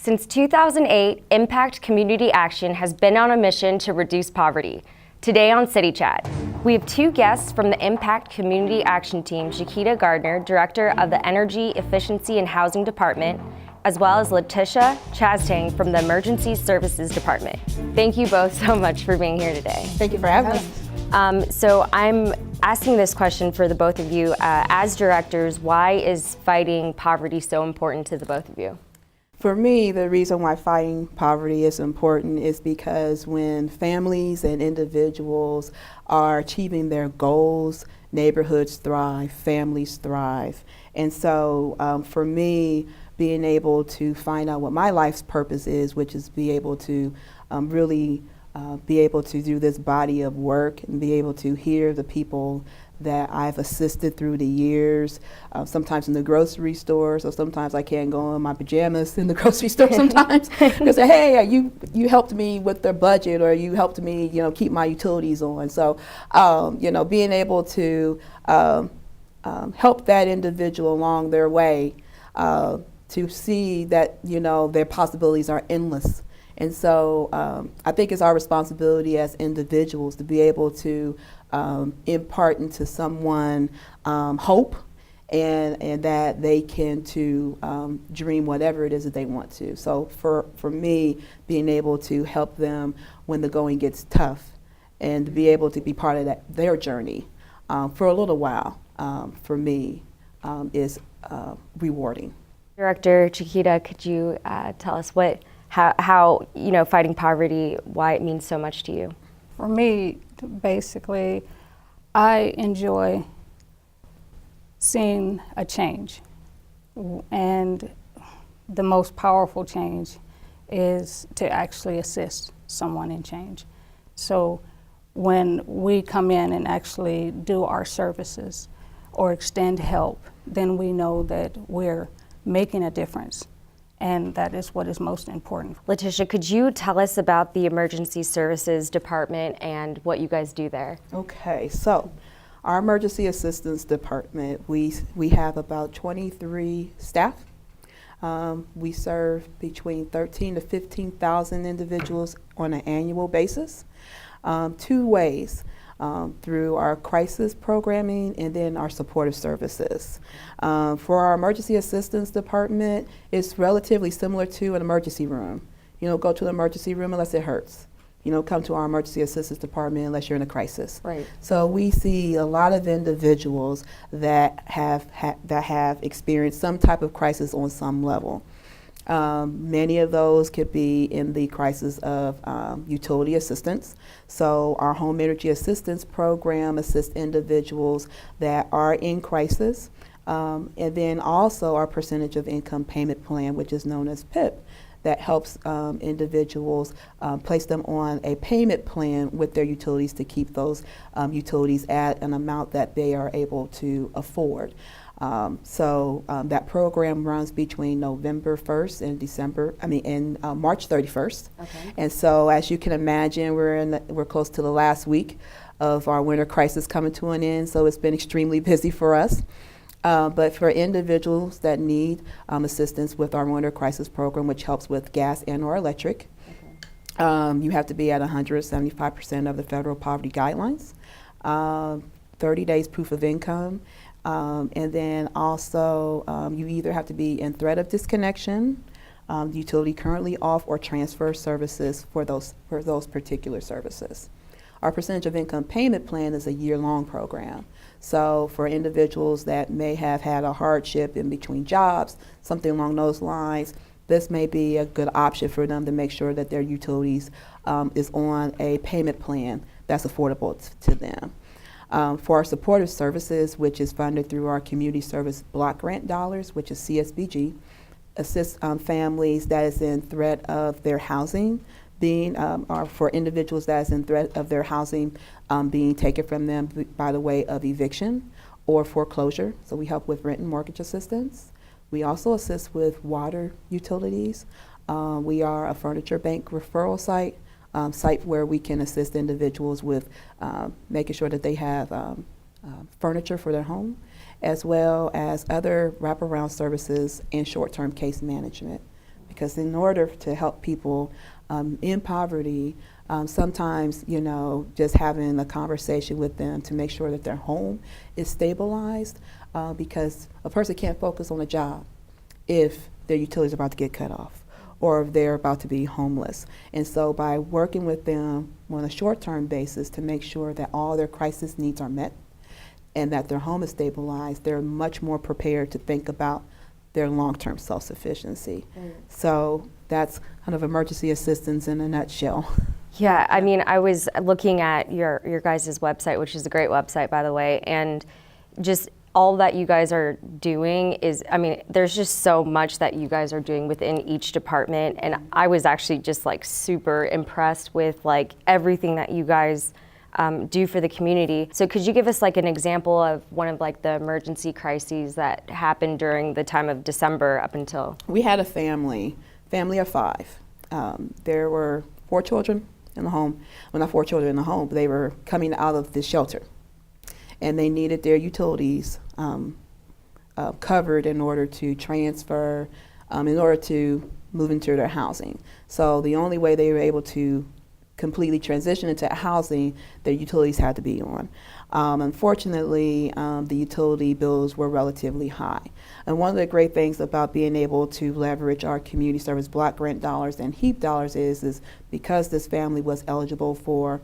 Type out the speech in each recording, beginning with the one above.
Since 2008, Impact Community Action has been on a mission to reduce poverty. Today on City Chat, we have two guests from the Impact Community Action team, Shakita Gardner, Director of the Energy Efficiency and Housing Department, as well as Letitia Chastang from the Emergency Services Department. Thank you both so much for being here today. Thank you for having us. So I'm asking this question for the both of you. As directors, why is fighting poverty so important to the both of you? For me, the reason why fighting poverty is important is because when families and individuals are achieving their goals, neighborhoods thrive, families thrive. And so for me, being able to find out what my life's purpose is, which is be able to really be able to do this body of work and be able to hear the people that I've assisted through the years, sometimes in the grocery store, so sometimes I can't go in my pajamas in the grocery store sometimes. They say, hey, you helped me with the budget, or you helped me, keep my utilities on. So, being able to help that individual along their way, to see that, their possibilities are endless. And so I think it's our responsibility as individuals to be able to impart into someone hope and that they can to dream whatever it is that they want to. So for me, being able to help them when the going gets tough and to be able to be part of their journey for a little while, for me, is rewarding. Director Chiquita, could you tell us how fighting poverty, why it means so much to you? For me, basically, I enjoy seeing a change, and the most powerful change is to actually assist someone in change. So when we come in and actually do our services or extend help, then we know that we're making a difference. And that is what is most important. Letitia, could you tell us about the Emergency Services Department and what you guys do there? Okay, so our Emergency Assistance Department, we have about 23 staff. We serve between 13 to 15,000 individuals on an annual basis, two ways. Through our crisis programming and then our supportive services. For our emergency assistance department, it's relatively similar to an emergency room. Go to the emergency room unless it hurts. Come to our emergency assistance department unless you're in a crisis. Right. So we see a lot of individuals that have experienced some type of crisis on some level. Many of those could be in the crisis of utility assistance. So our home energy assistance program assists individuals that are in crisis. And then also our percentage of income payment plan, which is known as PIP, that helps individuals place them on a payment plan with their utilities to keep those utilities at an amount that they are able to afford. So that program runs between November 1st and March 31st. Okay. And so as you can imagine, we're close to the last week of our winter crisis coming to an end, so it's been extremely busy for us. But for individuals that need assistance with our winter crisis program, which helps with gas and or electric, you have to be at 175% of the federal poverty guidelines, 30 days proof of income, and then also you either have to be in threat of disconnection, utility currently off, or transfer services for those particular services. Our percentage of income payment plan is a year-long program. So for individuals that may have had a hardship in between jobs, something along those lines, this may be a good option for them to make sure that their utilities is on a payment plan that's affordable to them. For our supportive services, which is funded through our Community Service Block Grant dollars, which is CSBG, assists families that is in threat of their housing or for individuals that is in threat of their housing being taken from them by the way of eviction or foreclosure. So we help with rent and mortgage assistance. We also assist with water utilities. We are a furniture bank referral site where we can assist individuals with making sure that they have furniture for their home, as well as other wraparound services and short-term case management. because in order to help people in poverty, sometimes, just having a conversation with them to make sure that their home is stabilized, because a person can't focus on a job if their utilities are about to get cut off or if they're about to be homeless. And so by working with them on a short-term basis to make sure that all their crisis needs are met and that their home is stabilized, they're much more prepared to think about their long-term self-sufficiency. So that's kind of emergency assistance in a nutshell. Yeah, I mean, I was looking at your guys' website, which is a great website, by the way, and just all that you guys are doing is, I mean, there's just so much that you guys are doing within each department, and I was actually just like super impressed with like everything that you guys do for the community. So could you give us like an example of one of like the emergency crises that happened during the time of December up until? We had a family of 5. There were 4 children in the home. Well, not 4 children in the home, but they were coming out of the shelter. And they needed their utilities covered in order to transfer, in order to move into their housing. So the only way they were able to completely transition into housing, their utilities had to be on. Unfortunately, the utility bills were relatively high. And one of the great things about being able to leverage our community service block grant dollars and HEAP dollars is because this family was eligible for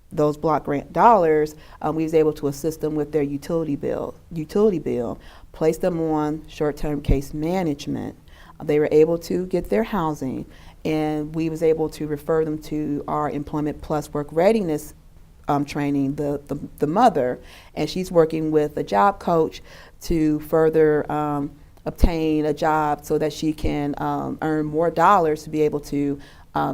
those block grant dollars, we was able to assist them with their utility bill, place them on short-term case management. They were able to get their housing, and we was able to refer them to our Employment Plus Work Readiness training, the mother, and she's working with a job coach to further obtain a job so that she can earn more dollars to be able to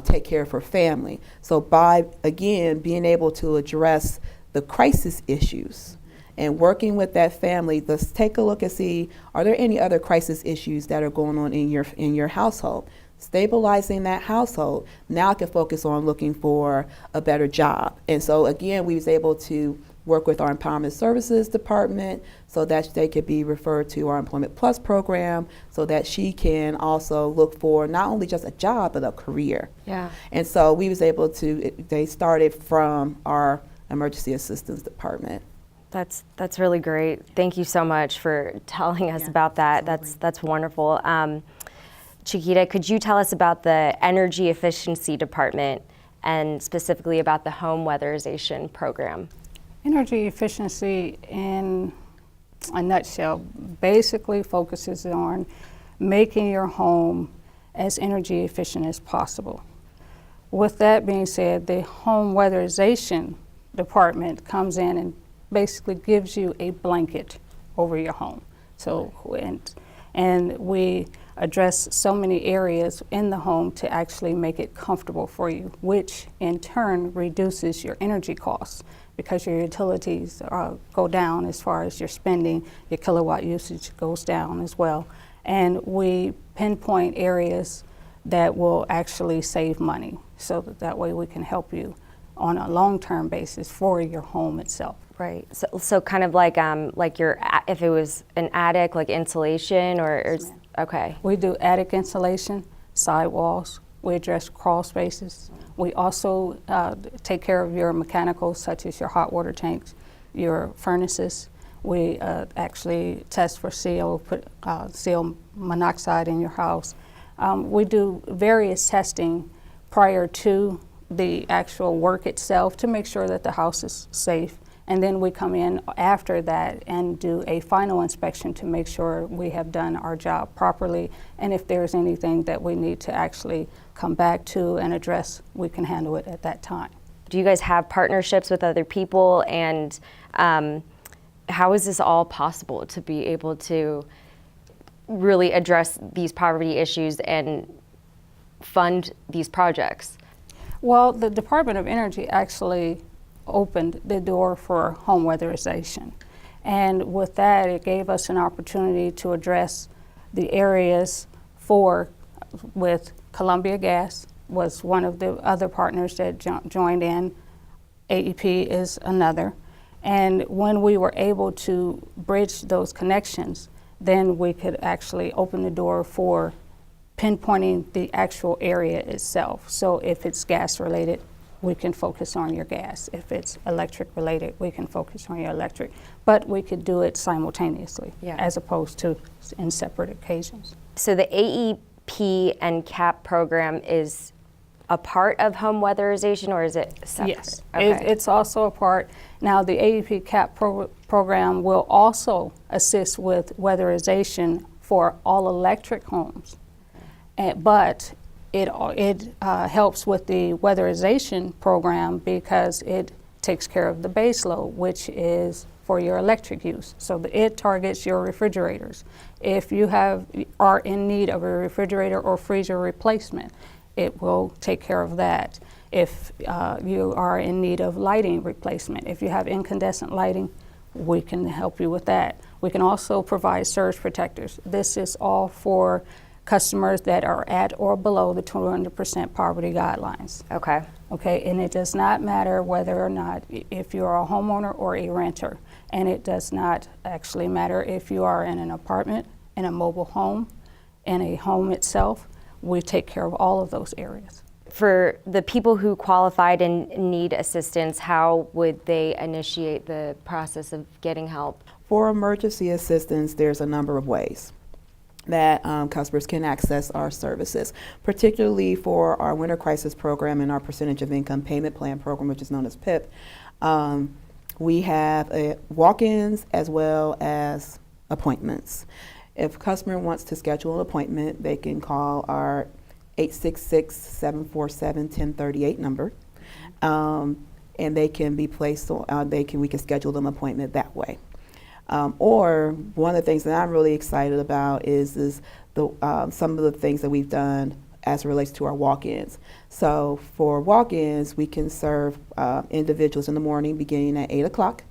take care of her family. So by, again, being able to address the crisis issues and working with that family, let's take a look and see, are there any other crisis issues that are going on in your household? Stabilizing that household, now I can focus on looking for a better job. And so again, we was able to work with our Empowerment Services Department so that they could be referred to our Employment Plus program so that she can also look for not only just a job, but a career. Yeah. And so we was able to, they started from our Emergency Assistance Department. That's really great. Thank you so much for telling us about that. Absolutely. That's wonderful. Chiquita, could you tell us about the Energy Efficiency Department and specifically about the Home Weatherization Program? Energy efficiency, in a nutshell, basically focuses on making your home as energy efficient as possible. With that being said, the Home Weatherization Department comes in and basically gives you a blanket over your home. So, and we address so many areas in the home to actually make it comfortable for you, which in turn reduces your energy costs because your utilities go down as far as your spending, your kilowatt usage goes down as well. And we pinpoint areas that will actually save money so that way we can help you on a long-term basis for your home itself. Right. So kind of like your, if it was an attic, like insulation or Yes, okay. We do attic insulation, sidewalls. We address crawl spaces. We also take care of your mechanicals, such as your hot water tanks, your furnaces. We actually test for CO, put CO monoxide in your house. We do various testing prior to the actual work itself to make sure that the house is safe. And then we come in after that and do a final inspection to make sure we have done our job properly. And if there's anything that we need to actually come back to and address, we can handle it at that time. Do you guys have partnerships with other people, and how is this all possible to be able to really address these poverty issues and fund these projects? Well, the Department of Energy actually opened the door for home weatherization. And with that, it gave us an opportunity to address the areas with Columbia Gas was one of the other partners that joined in. AEP is another. And when we were able to bridge those connections, then we could actually open the door for pinpointing the actual area itself. So if it's gas related, we can focus on your gas. If it's electric related, we can focus on your electric. But we could do it simultaneously, as opposed to in separate occasions. So the AEP and CAP program is a part of home weatherization, or is it separate? Yes, Okay. it's also a part. Now the AEP Cap program will also assist with weatherization for all electric homes, but it helps with the weatherization program because it takes care of the base load, which is for your electric use. So it targets your refrigerators. If you are in need of a refrigerator or freezer replacement, it will take care of that. If you are in need of lighting replacement, if you have incandescent lighting, we can help you with that. We can also provide surge protectors. This is all for customers that are at or below the 200% poverty guidelines. Okay. Okay, and it does not matter whether or not if you're a homeowner or a renter, and it does not actually matter if you are in an apartment, in a mobile home, in a home itself. We take care of all of those areas. For the people who qualified and need assistance, how would they initiate the process of getting help? For emergency assistance, there's a number of ways that customers can access our services, particularly for our Winter Crisis Program and our Percentage of Income Payment Plan program, which is known as PIP. We have walk-ins as well as appointments. If a customer wants to schedule an appointment, they can call our 866-747-1038 number, and they can be placed on, we can schedule them an appointment that way. Or one of the things that I'm really excited about is some of the things that we've done as it relates to our walk-ins. So for walk-ins, we can serve individuals in the morning beginning at 8 o'clock.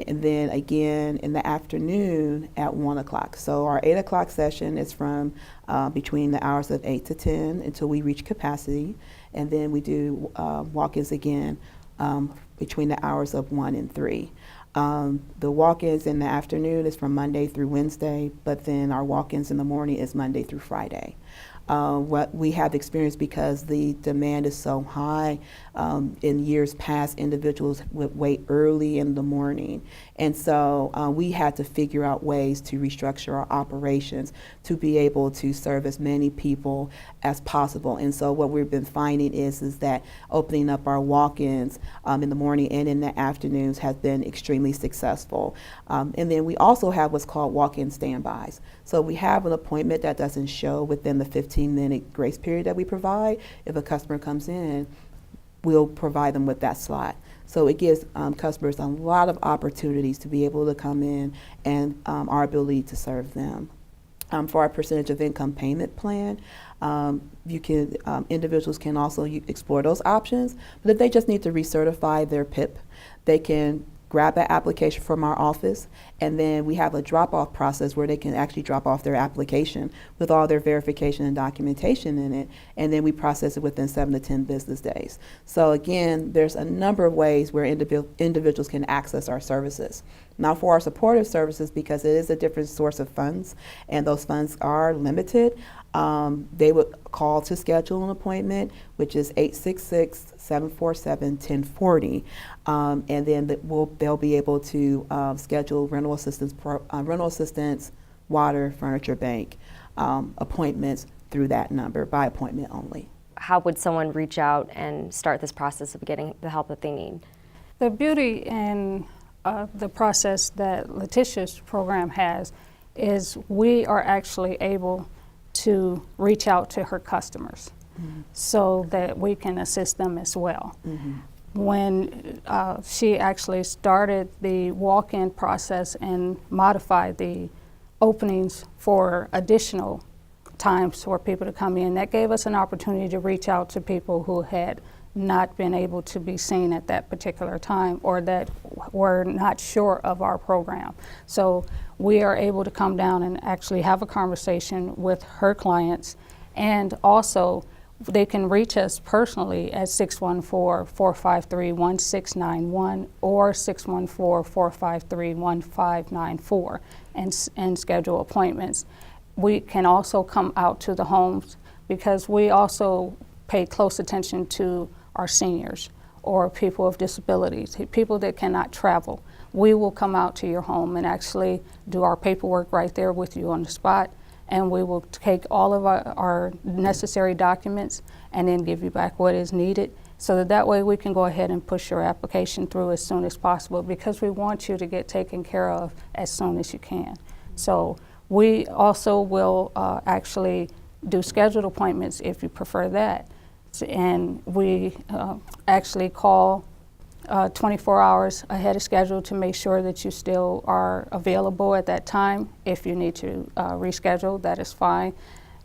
And then again in the afternoon at 1 o'clock. So our 8 o'clock session is from between the hours of 8 to 10 until we reach capacity. And then we do walk-ins again between the hours of 1 and 3. The walk-ins in the afternoon is from Monday through Wednesday, but then our walk-ins in the morning is Monday through Friday. What we have experienced, because the demand is so high, in years past, individuals would wait early in the morning. And so we had to figure out ways to restructure our operations to be able to serve as many people as possible. And so what we've been finding is that opening up our walk-ins in the morning and in the afternoons has been extremely successful. And then we also have what's called walk-in standbys. So we have an appointment that doesn't show within the 15-minute grace period that we provide. If a customer comes in, we'll provide them with that slot. So it gives customers a lot of opportunities to be able to come in and our ability to serve them. For our percentage of income payment plan, individuals can also explore those options. But if they just need to recertify their PIP, they can grab that application from our office, and then we have a drop-off process where they can actually drop off their application with all their verification and documentation in it, and then we process it within 7 to 10 business days. So again, there's a number of ways where individuals can access our services. Now for our supportive services, because it is a different source of funds, and those funds are limited, they would call to schedule an appointment, which is 866-747-1040, and then they'll be able to schedule rental assistance, water, furniture bank appointments through that number by appointment only. How would someone reach out and start this process of getting the help that they need? The beauty in the process that Letitia's program has is we are actually able to reach out to her customers so that we can assist them as well. When she actually started the walk-in process and modified the openings for additional times for people to come in, that gave us an opportunity to reach out to people who had not been able to be seen at that particular time or that were not sure of our program. So we are able to come down and actually have a conversation with her clients, and also they can reach us personally at 614-453-1691 or 614-453-1594 and schedule appointments. we can also come out to the homes, because we also pay close attention to our seniors or people with disabilities, people that cannot travel. We will come out to your home and actually do our paperwork right there with you on the spot, and we will take all of our necessary documents and then give you back what is needed, so that way we can go ahead and push your application through as soon as possible, because we want you to get taken care of as soon as you can. So we also will actually do scheduled appointments if you prefer that. And we actually call 24 hours ahead of schedule to make sure that you still are available at that time. If you need to reschedule, that is fine.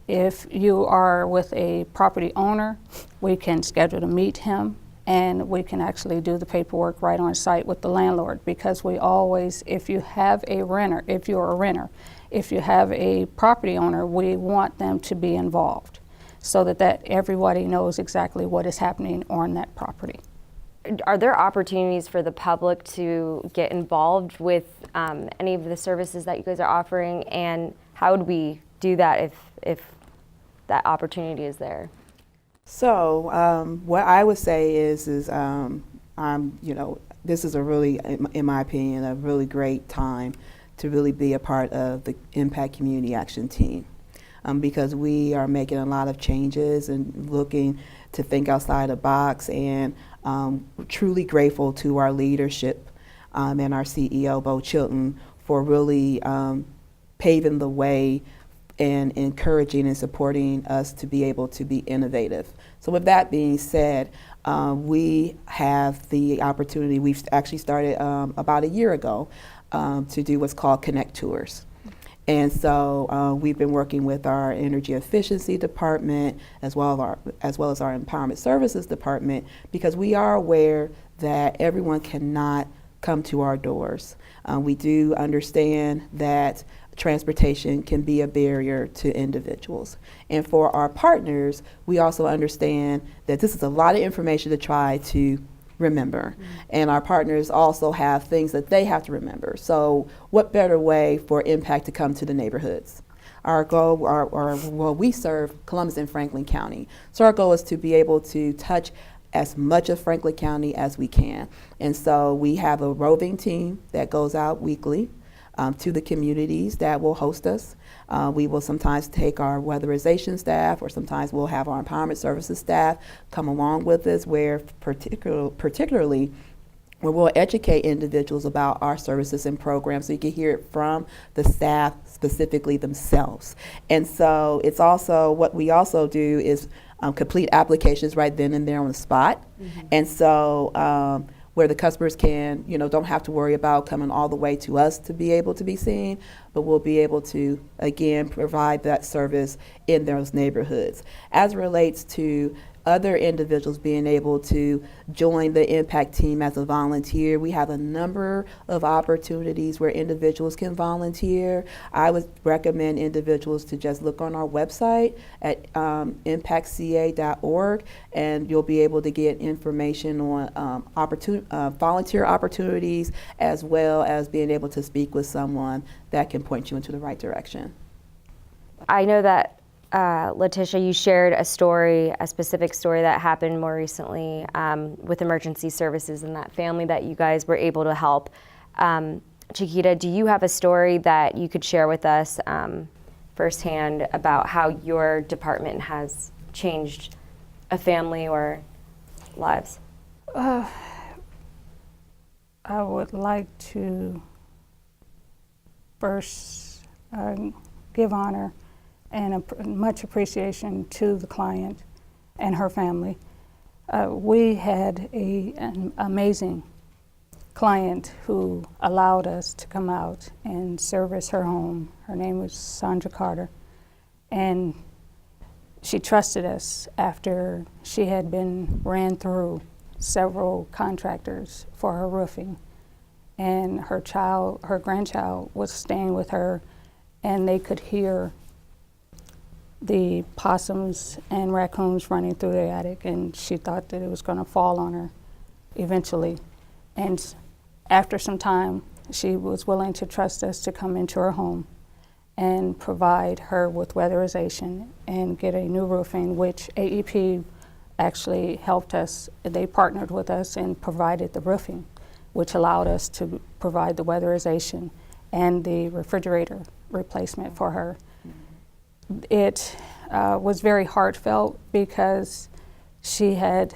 If you are with a property owner, we can schedule to meet him, and we can actually do the paperwork right on site with the landlord, because we always, if you have a renter, if you're a renter, if you have a property owner, we want them to be involved, so that everybody knows exactly what is happening on that property. Are there opportunities for the public to get involved with any of the services that you guys are offering, and how would we do that if that opportunity is there? So what I would say is this is a really, in my opinion, a really great time to really be a part of the Impact Community Action Team, because we are making a lot of changes and looking to think outside the box, and truly grateful to our leadership and our CEO, Bo Chilton, for really paving the way and encouraging and supporting us to be able to be innovative. So with that being said, we have the opportunity, we've actually started about a year ago to do what's called Connect Tours. And so we've been working with our Energy Efficiency Department as well as our Empowerment Services Department, because we are aware that everyone cannot come to our doors. We do understand that transportation can be a barrier to individuals. And for our partners, we also understand that this is a lot of information to try to remember. Mm-hmm. And our partners also have things that they have to remember. So what better way for Impact to come to the neighborhoods? Our goal, we serve Columbus and Franklin County. So our goal is to be able to touch as much of Franklin County as we can. And so we have a roving team that goes out weekly to the communities that will host us. We will sometimes take our weatherization staff, or sometimes we'll have our empowerment services staff come along with us, where particularly where we'll educate individuals about our services and programs, so you can hear it from the staff specifically themselves. And so it's also, what we also do is complete applications right then and there on the spot. Mm-hmm. And so where the customers can, don't have to worry about coming all the way to us to be able to be seen, but we'll be able to, again, provide that service in those neighborhoods. As it relates to other individuals being able to join the Impact team as a volunteer, we have a number of opportunities where individuals can volunteer. I would recommend individuals to just look on our website at impactca.org, and you'll be able to get information on volunteer opportunities, as well as being able to speak with someone that can point you into the right direction. I know that Letitia, you shared a specific story that happened more recently with emergency services and that family that you guys were able to help. Chiquita, do you have a story that you could share with us firsthand about how your department has changed a family or lives? I would like to first give honor and much appreciation to the client and her family. We had an amazing client who allowed us to come out and service her home. Her name was Sandra Carter, and she trusted us after she had been ran through several contractors for her roofing, and her grandchild was staying with her, and they could hear the possums and raccoons running through the attic, and she thought that it was going to fall on her eventually. And after some time, she was willing to trust us to come into her home and provide her with weatherization and get a new roofing, which AEP actually helped us. They partnered with us and provided the roofing, which allowed us to provide the weatherization and the refrigerator replacement for her. It was very heartfelt because she had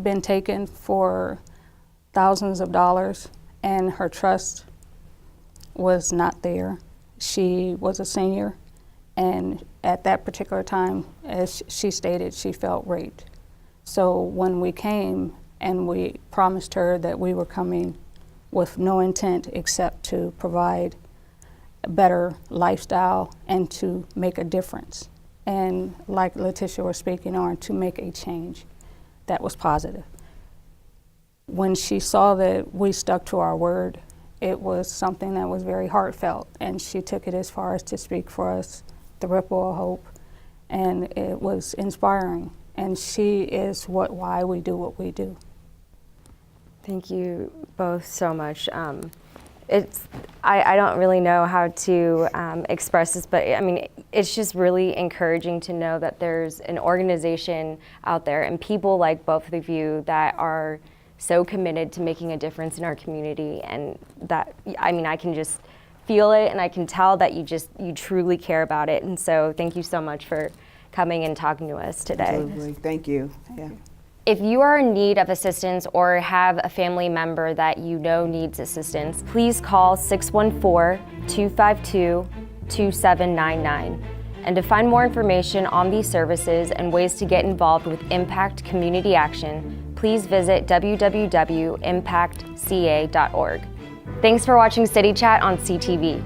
been taken for thousands of dollars and her trust was not there. She was a senior, and at that particular time, as she stated, she felt raped. So when we came and we promised her that we were coming with no intent except to provide a better lifestyle and to make a difference, and like Letitia was speaking on, to make a change that was positive. When she saw that we stuck to our word, it was something that was very heartfelt, and she took it as far as to speak for us, the ripple of hope, and it was inspiring. And she is why we do what we do. Thank you both so much. I don't really know how to express this, but I mean, it's just really encouraging to know that there's an organization out there and people like both of you that are so committed to making a difference in our community, and that, I mean, I can just feel it and I can tell that you truly care about it. And so thank you so much for coming and talking to us today. Absolutely. Thank you. Yeah. If you are in need of assistance or have a family member that you know needs assistance, please call 614-252-2799. And to find more information on these services and ways to get involved with Impact Community Action, please visit www.impactca.org. Thanks for watching City Chat on CTV.